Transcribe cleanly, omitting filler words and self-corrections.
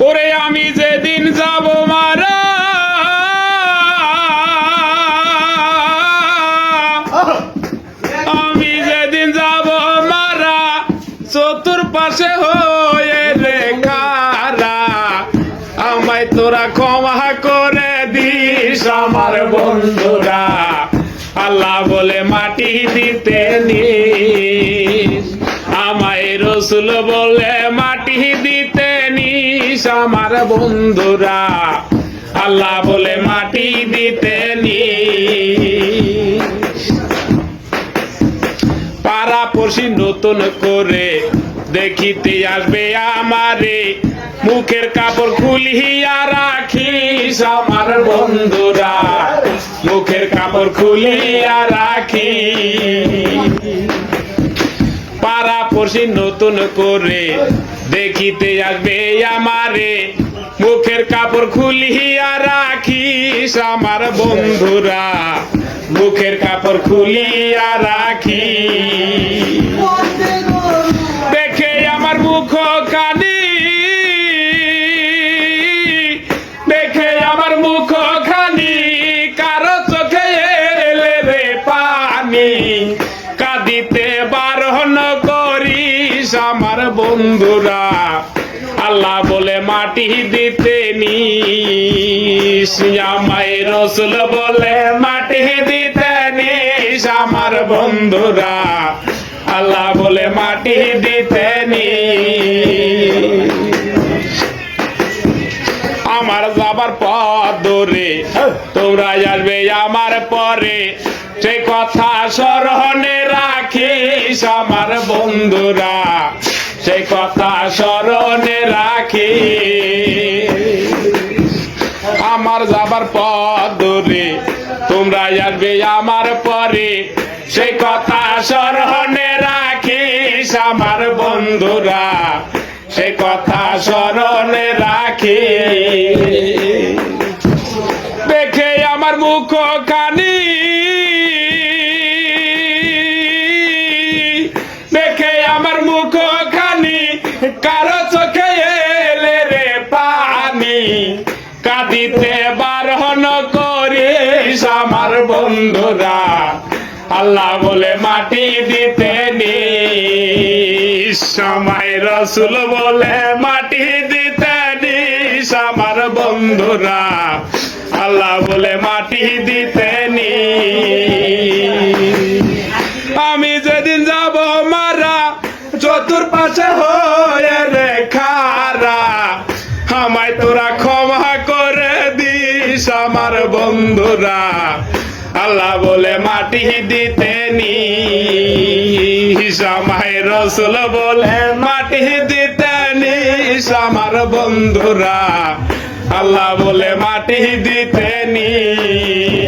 ওরে আমি যেদিন যাব মারা, আমি যেদিন যাব মারা, চতুর্পাশে হয়ে রে কারা, আমায় তোরা ক্ষমা করে দিস আমার বন্ধুরা। আল্লাহ বলে মাটি দিতে নিস, আমায় রসুল বলে মাটি দিতে নিস আমার বন্ধুরা। আল্লাহ বলে মাটি দিতে নিস। পাড়াপড়শি নতুন করে দেখিতে আসবে আমারে, মুখের কাপড় খুলিয়া রাখিস আমার বন্ধুরা, মুখের কাপড় খুলিয়া রাখি। পাড়াপড়শি নতুন করে দেখিতে আসবে আমারে, মুখের কাপড় খুলিয়া রাখিস আমার বন্ধুরা, মুখের কাপড় খুলিয়া রাখি। দেখে আমার মুখ খানি, দেখে আমার মুখ খানি, কারো চোখে এলে রে পানি, কাঁদিতে বারণ করিস আমার বন্ধুরা। আল্লাহ বলে মাটি দিতে নিস, আমায় রসুল বলে মাটি দিতে নিস আমার বন্ধুরা। আল্লাহ বলে মাটি দিতে নিস। আমার যাবার পথ ধরে তোমরা আসবে আমার পরে, সেই কথা স্মরণে রাখিস আমার বন্ধুরা, সেই কথা স্মরণে রাখি। আমার যাবার পথ ধরে তোমরা আসবে আমার পরে, সেই কথা স্মরণে রাখিস আমার বন্ধুরা, সেই কথা স্মরণে রাখি। দেখে আমার মুখ খানি, দেখে আমার মুখ খানি, কারো চোখে এলে রে পানি, কাঁদিতে বারণ করিস আমার বন্ধুরা। আল্লাহ বলে মাটি দিতে নিস, আমায় রসুল বলে মাটি দিতে নিস আমার বন্ধুরা। আল্লাহ বলে মাটি দিতে নিস। আমি যেদিন যাব মারা, চতুর্পাশে হয়ে রে খারা, আমায় তোরা ক্ষমা করে দিস আমার বন্ধুরা। আল্লাহ বলে মাটি দিতে নিস, আমায় রসুল বলে মাটি দিতে নিস আমার বন্ধুরা। আল্লাহ বলে মাটি দিতে নিস।